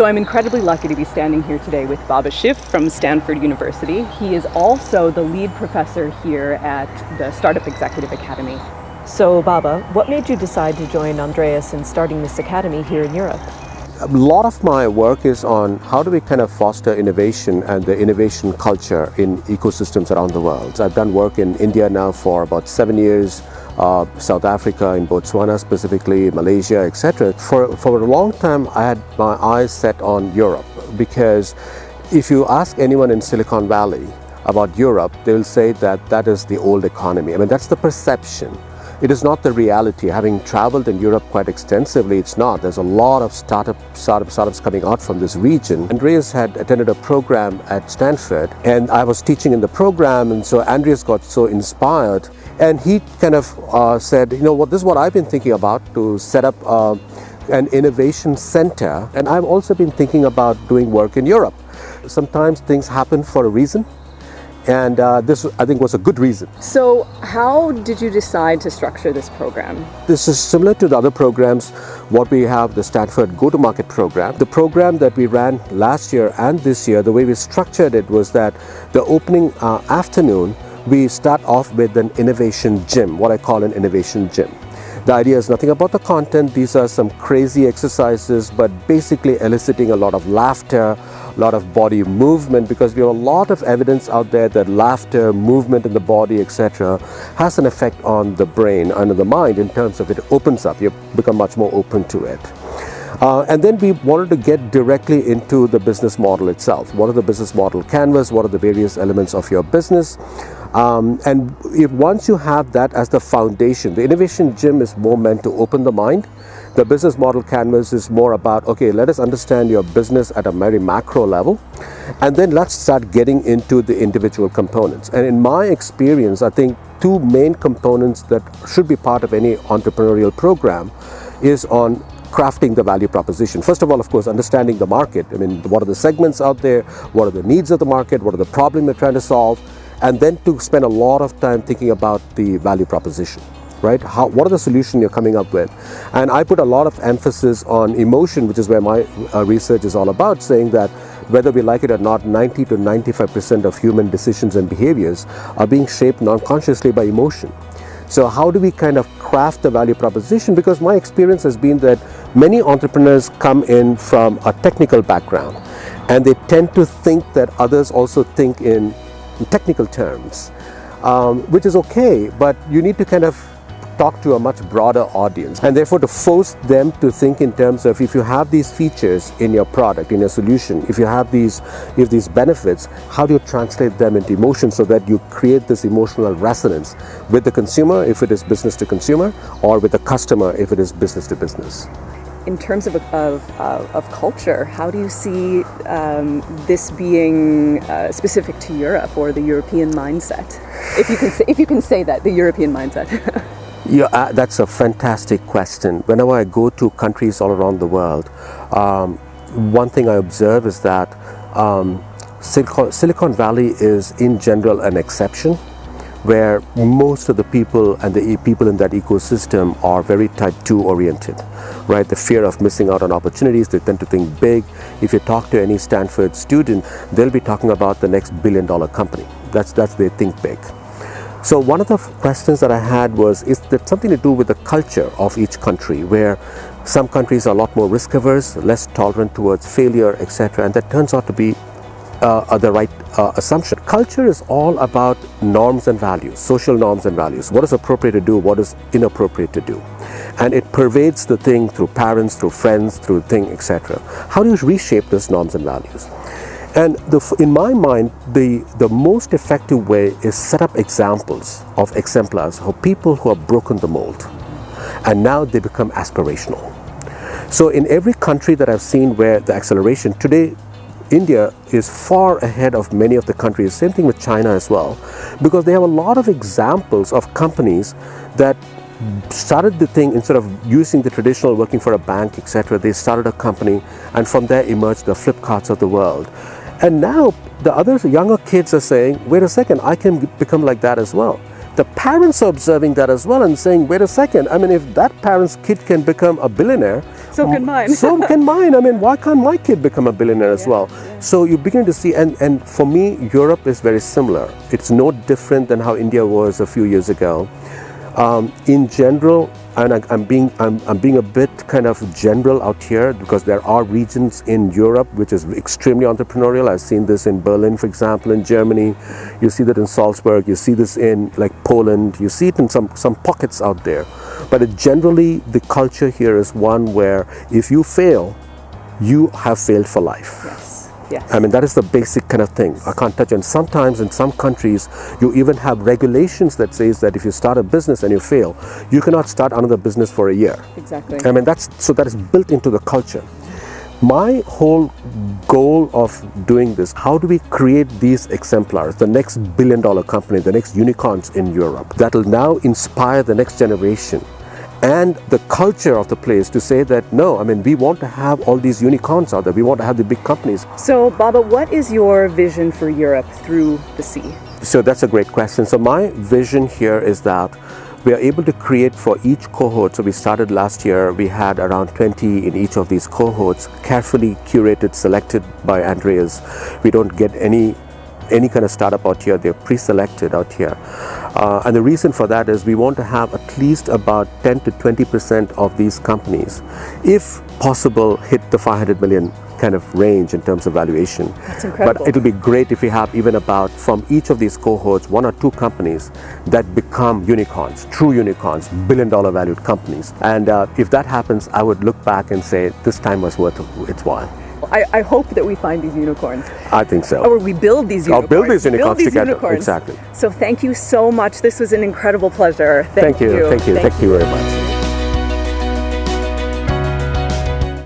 So I'm incredibly lucky to be standing here today with Baba Shiv from Stanford University. He is also the lead professor here at the Startup Executive Academy. So Baba, what made you decide to join Andreas in starting this academy here in Europe? A lot of my work is on how do we kind of foster innovation and the innovation culture in ecosystems around the world. I've done work in India now for about 7 years, South Africa, in Botswana specifically, Malaysia, etc. For a long time, I had my eyes set on Europe, because if you ask anyone in Silicon Valley about Europe, they will say that that is the old economy. I mean, that's the perception. It is not the reality. Having traveled in Europe quite extensively, it's not. There's a lot of startups coming out from this region. Andreas had attended a program at Stanford, and I was teaching in the program, and so Andreas got so inspired, and he kind of said, you know what, this is what I've been thinking about, to set up an innovation center, and I've also been thinking about doing work in Europe. Sometimes things happen for a reason, and this, I think, was a good reason. So how did you decide to structure this program? This is similar to the other programs, what we have, the Stanford Go-to-Market program. The program that we ran last year and this year, the way we structured it was that the opening afternoon, we start off with an innovation gym, what I call an innovation gym. The idea is nothing about the content. These are some crazy exercises, but basically eliciting a lot of laughter, a lot of body movement, because we have a lot of evidence out there that laughter, movement in the body, etc., has an effect on the brain and the mind in terms of it opens up. You become much more open to it. And then we wanted to get directly into the business model itself. What are the business model canvas? What are the various elements of your business? And if once you have that as the foundation, the innovation gym is more meant to open the mind. The business model canvas is more about, okay, let us understand your business at a very macro level, and then let's start getting into the individual components. And in my experience, I think two main components that should be part of any entrepreneurial program is on crafting the value proposition. First of all, of course, understanding the market. I mean, what are the segments out there? What are the needs of the market? What are the problems you're trying to solve? And then to spend a lot of time thinking about the value proposition, right? What are the solutions you're coming up with? And I put a lot of emphasis on emotion, which is where my research is all about, saying that whether we like it or not, 90 to 95% of human decisions and behaviors are being shaped non-consciously by emotion. So how do we kind of craft the value proposition? Because my experience has been that many entrepreneurs come in from a technical background, and they tend to think that others also think in technical terms, which is okay, but you need to kind of talk to a much broader audience, and therefore to force them to think in terms of, if you have these features in your product, in your solution, if you have these benefits, how do you translate them into emotion so that you create this emotional resonance with the consumer if it is business to consumer, or with the customer if it is business to business. In terms of culture, how do you see this being specific to Europe or the European mindset? If you can say that, the European mindset. Yeah, that's a fantastic question. Whenever I go to countries all around the world, one thing I observe is that Silicon Valley is in general an exception, where most of the people and the people in that ecosystem are very type 2 oriented, right? The fear of missing out on opportunities, they tend to think big. If you talk to any Stanford student, they'll be talking about the next billion-dollar company. That's they think big. So one of the questions that I had was, is there something to do with the culture of each country, where some countries are a lot more risk averse, less tolerant towards failure, etc., and that turns out to be the right assumption. Culture is all about norms and values, social norms and values. What is appropriate to do, what is inappropriate to do. And it pervades the thing through parents, through friends, through thing, etc. How do you reshape those norms and values? And in my mind, the most effective way is set up examples of exemplars of people who have broken the mold, and now they become aspirational. So in every country that I've seen where the acceleration, today India is far ahead of many of the countries, same thing with China as well, because they have a lot of examples of companies that started the thing, instead of using the traditional working for a bank, etc., they started a company, and from there emerged the Flipkarts of the world. And now the other younger kids are saying, wait a second, I can become like that as well. The parents are observing that as well and saying, wait a second, I mean, if that parent's kid can become a billionaire, So can mine. So can mine. I mean, why can't my kid become a billionaire as well? So you begin to see, and for me, Europe is very similar. It's no different than how India was a few years ago. In general, and I'm being a bit kind of general out here because there are regions in Europe which is extremely entrepreneurial. I've seen this in Berlin, for example, in Germany. You see that in Salzburg. You see this in like Poland. You see it in some pockets out there. But generally, the culture here is one where if you fail, you have failed for life. Yes. Yes. I mean, that is the basic kind of thing. I can't touch. And sometimes in some countries, you even have regulations that says that if you start a business and you fail, you cannot start another business for a year. Exactly. I mean, that is built into the culture. My whole goal of doing this, how do we create these exemplars, the next billion-dollar company, the next unicorns in Europe, that will now inspire the next generation and the culture of the place to say that, no, I mean, we want to have all these unicorns out there. We want to have the big companies. So, Baba, what is your vision for Europe through the sea? So that's a great question. So my vision here is that we are able to create for each cohort. So we started last year, we had around 20 in each of these cohorts, carefully curated, selected by Andreas. We don't get any kind of startup out here. They're pre-selected out here. And the reason for that is we want to have at least about 10 to 20% of these companies, if possible, hit the 500 million kind of range in terms of valuation. That's incredible. But it'll be great if we have even about, from each of these cohorts, 1 or 2 companies that become unicorns, true unicorns, billion-dollar valued companies. And if that happens, I would look back and say, this time was worth its while. I hope that we find these unicorns. I think so. Or we build these unicorns. Build these unicorns together. Exactly. So thank you so much. This was an incredible pleasure. Thank you. Thank you very much.